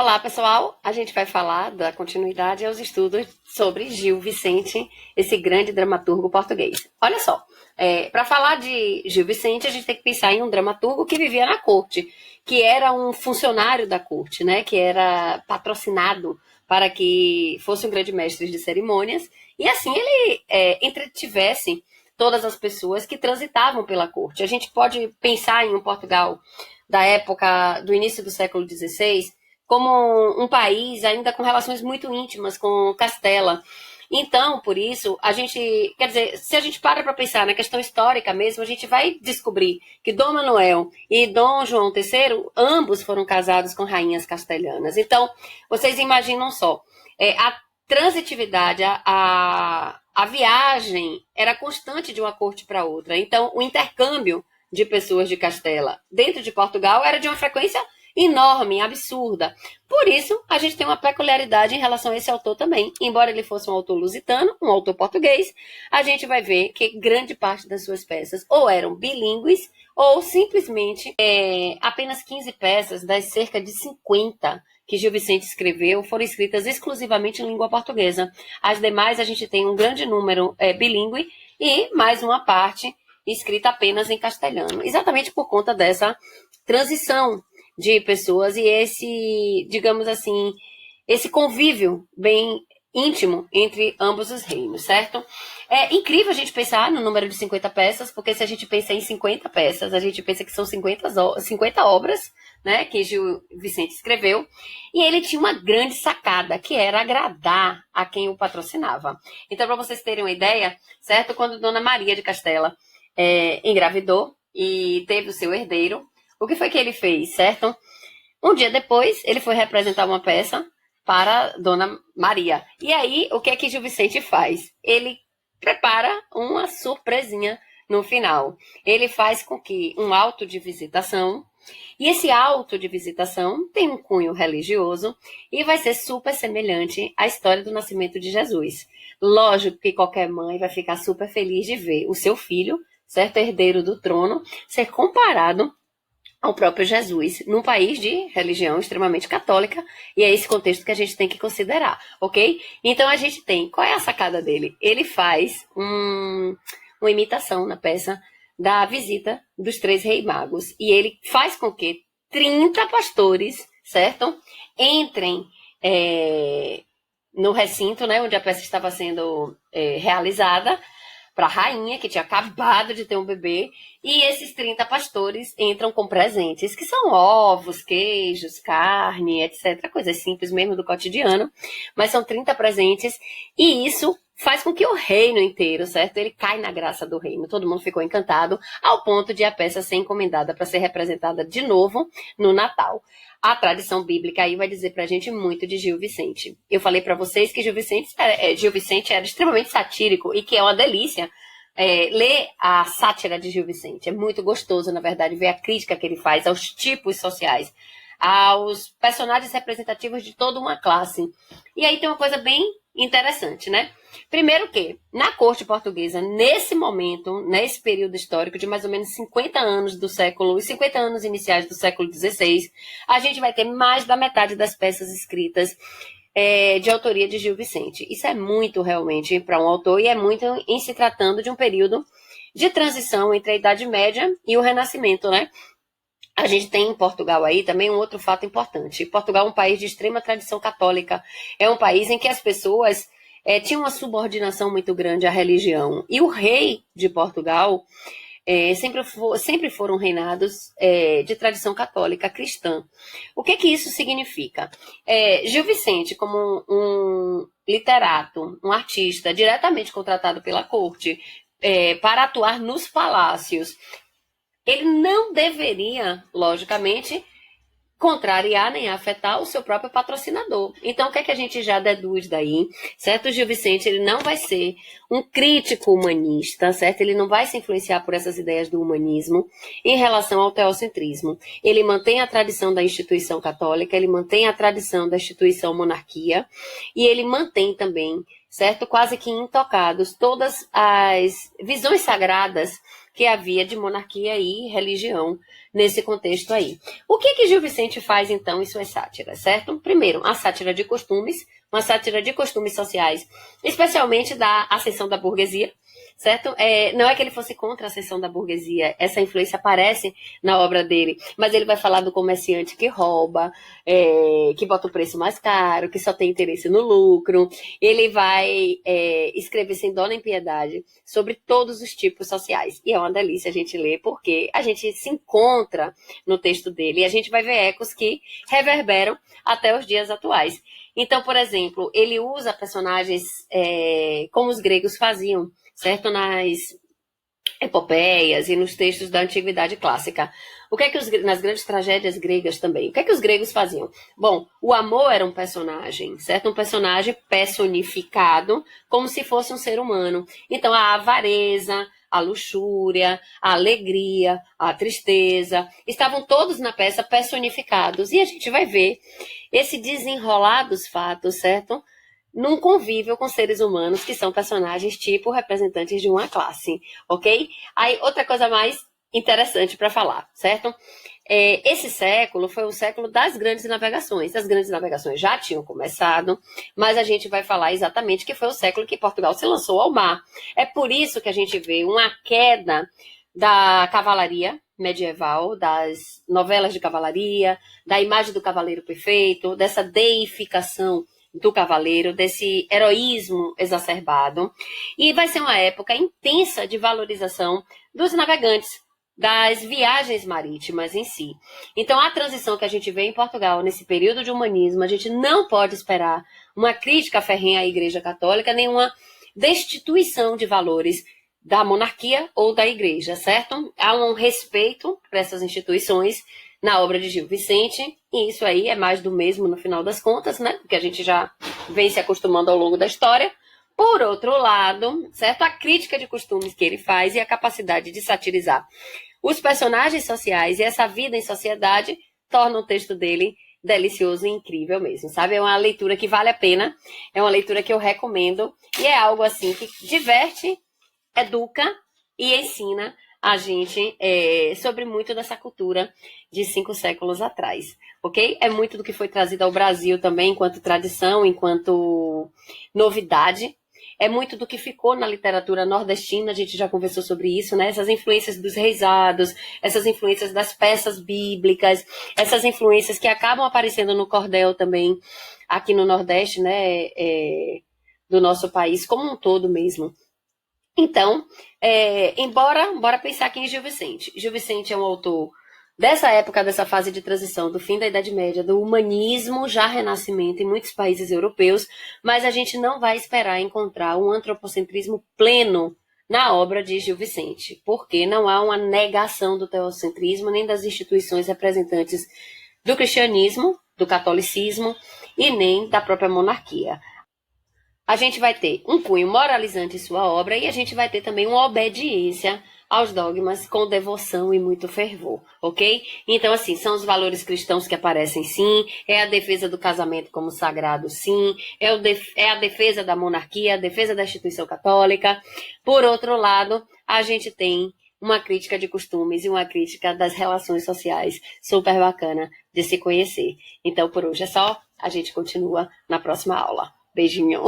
Olá, pessoal! A gente vai falar da continuidade aos estudos sobre Gil Vicente, esse grande dramaturgo português. Olha só, para falar de Gil Vicente, a gente tem que pensar em um dramaturgo que vivia na corte, que era um funcionário da corte, né? Que era patrocinado para que fosse um grande mestre de cerimônias, e assim ele entretivesse todas as pessoas que transitavam pela corte. A gente pode pensar em um Portugal da época do início do século XVI como um país ainda com relações muito íntimas com Castela. Então, por isso, a gente, quer dizer, se a gente para pensar na questão histórica mesmo, a gente vai descobrir que Dom Manuel e Dom João III, ambos foram casados com rainhas castelhanas. Então, vocês imaginam só, a transitividade, a viagem era constante de uma corte para outra. Então, o intercâmbio de pessoas de Castela dentro de Portugal era de uma frequência enorme, absurda. Por isso, a gente tem uma peculiaridade em relação a esse autor também. Embora ele fosse um autor lusitano, um autor português, a gente vai ver que grande parte das suas peças ou eram bilíngues ou simplesmente apenas 15 peças das cerca de 50 que Gil Vicente escreveu foram escritas exclusivamente em língua portuguesa. As demais a gente tem um grande número bilíngue e mais uma parte escrita apenas em castelhano, exatamente por conta dessa transição de pessoas e esse, digamos assim, esse convívio bem íntimo entre ambos os reinos, certo? É incrível a gente pensar no número de 50 peças, porque se a gente pensa em 50 peças, a gente pensa que são 50 obras, né, que Gil Vicente escreveu, e ele tinha uma grande sacada, que era agradar a quem o patrocinava. Então, para vocês terem uma ideia, certo? Quando Dona Maria de Castela engravidou e teve o seu herdeiro, o que foi que ele fez, certo? Um dia depois, ele foi representar uma peça para Dona Maria. E aí, o que é que Gil Vicente faz? Ele prepara uma surpresinha no final. Ele faz com que um auto de visitação, e esse auto de visitação tem um cunho religioso e vai ser super semelhante à história do nascimento de Jesus. Lógico que qualquer mãe vai ficar super feliz de ver o seu filho, certo, herdeiro do trono, ser comparado ao próprio Jesus, num país de religião extremamente católica, e é esse contexto que a gente tem que considerar, ok? Então a gente tem, qual é a sacada dele? Ele faz uma imitação na peça da visita dos 3 reis magos, e ele faz com que 30 pastores, certo? Entrem no recinto, né, onde a peça estava sendo realizada, para a rainha, que tinha acabado de ter um bebê, e esses 30 pastores entram com presentes, que são ovos, queijos, carne, etc. Coisas simples mesmo do cotidiano, mas são 30 presentes, e isso faz com que o reino inteiro, certo? Ele cai na graça do reino. Todo mundo ficou encantado, ao ponto de a peça ser encomendada para ser representada de novo no Natal. A tradição bíblica aí vai dizer pra gente muito de Gil Vicente. Eu falei para vocês que Gil Vicente era extremamente satírico e que é uma delícia ler a sátira de Gil Vicente. É muito gostoso, na verdade, ver a crítica que ele faz aos tipos sociais, aos personagens representativos de toda uma classe. E aí tem uma coisa bem interessante, né? Primeiro que, na corte portuguesa, nesse momento, nesse período histórico de mais ou menos 50 anos do século, os 50 anos iniciais do século XVI, a gente vai ter mais da metade das peças escritas de autoria de Gil Vicente. Isso é muito, realmente, para um autor, e é muito em se tratando de um período de transição entre a Idade Média e o Renascimento, né? A gente tem em Portugal aí também um outro fato importante. Portugal é um país de extrema tradição católica. É um país em que as pessoas tinham uma subordinação muito grande à religião. E o rei de Portugal sempre foram reinados de tradição católica cristã. O que isso significa? Gil Vicente, como um literato, um artista diretamente contratado pela corte para atuar nos palácios, ele não deveria, logicamente, contrariar nem afetar o seu próprio patrocinador. Então, o que é que a gente já deduz daí? Certo? O Gil Vicente, ele não vai ser um crítico humanista, certo? Ele não vai se influenciar por essas ideias do humanismo em relação ao teocentrismo. Ele mantém a tradição da instituição católica, ele mantém a tradição da instituição monarquia, e ele mantém também, certo? Quase que intocados todas as visões sagradas que havia de monarquia e religião nesse contexto aí. O que Gil Vicente faz, então, em suas sátiras, certo? Primeiro, a sátira de costumes, uma sátira de costumes sociais, especialmente da ascensão da burguesia, certo? Não é que ele fosse contra a ascensão da burguesia, essa influência aparece na obra dele, mas ele vai falar do comerciante que rouba, que bota o preço mais caro, que só tem interesse no lucro. Ele vai escrever sem dó nem piedade sobre todos os tipos sociais. E é uma delícia a gente ler, porque a gente se encontra no texto dele e a gente vai ver ecos que reverberam até os dias atuais. Então, por exemplo, ele usa personagens como os gregos faziam, certo? Nas epopeias e nos textos da antiguidade clássica. O que é que nas grandes tragédias gregas também? O que é que os gregos faziam? Bom, o amor era um personagem, certo? Um personagem personificado como se fosse um ser humano. Então, a avareza, a luxúria, a alegria, a tristeza, estavam todos na peça personificados. E a gente vai ver esse desenrolar dos fatos, certo? Num convívio com seres humanos que são personagens tipo representantes de uma classe, ok? Aí, outra coisa mais interessante para falar, certo? Esse século foi o século das grandes navegações. As grandes navegações já tinham começado, mas a gente vai falar exatamente que foi o século que Portugal se lançou ao mar. É por isso que a gente vê uma queda da cavalaria medieval, das novelas de cavalaria, da imagem do cavaleiro perfeito, dessa deificação do cavaleiro, desse heroísmo exacerbado. E vai ser uma época intensa de valorização dos navegantes, das viagens marítimas em si. Então, a transição que a gente vê em Portugal, nesse período de humanismo, a gente não pode esperar uma crítica ferrenha à Igreja Católica, nenhuma destituição de valores da monarquia ou da Igreja, certo? Há um respeito para essas instituições na obra de Gil Vicente, e isso aí é mais do mesmo no final das contas, né? Porque a gente já vem se acostumando ao longo da história. Por outro lado, certo? A crítica de costumes que ele faz e a capacidade de satirizar os personagens sociais e essa vida em sociedade torna o texto dele delicioso e incrível mesmo, sabe? É uma leitura que vale a pena, é uma leitura que eu recomendo, e é algo assim que diverte, educa e ensina a gente sobre muito dessa cultura de 5 séculos atrás, ok? É muito do que foi trazido ao Brasil também, enquanto tradição, enquanto novidade. É muito do que ficou na literatura nordestina, a gente já conversou sobre isso, né? Essas influências dos reisados, essas influências das peças bíblicas, essas influências que acabam aparecendo no cordel também, aqui no Nordeste, né? Do nosso país como um todo mesmo. Então, bora pensar aqui em Gil Vicente. Gil Vicente é um autor dessa época, dessa fase de transição, do fim da Idade Média, do humanismo já renascimento em muitos países europeus, mas a gente não vai esperar encontrar um antropocentrismo pleno na obra de Gil Vicente, porque não há uma negação do teocentrismo nem das instituições representantes do cristianismo, do catolicismo e nem da própria monarquia. A gente vai ter um cunho moralizante em sua obra e a gente vai ter também uma obediência aos dogmas com devoção e muito fervor, ok? Então, assim, são os valores cristãos que aparecem, sim, é a defesa do casamento como sagrado, sim, é a defesa da monarquia, a defesa da instituição católica. Por outro lado, a gente tem uma crítica de costumes e uma crítica das relações sociais super bacana de se conhecer. Então, por hoje é só, a gente continua na próxima aula. Beijinho!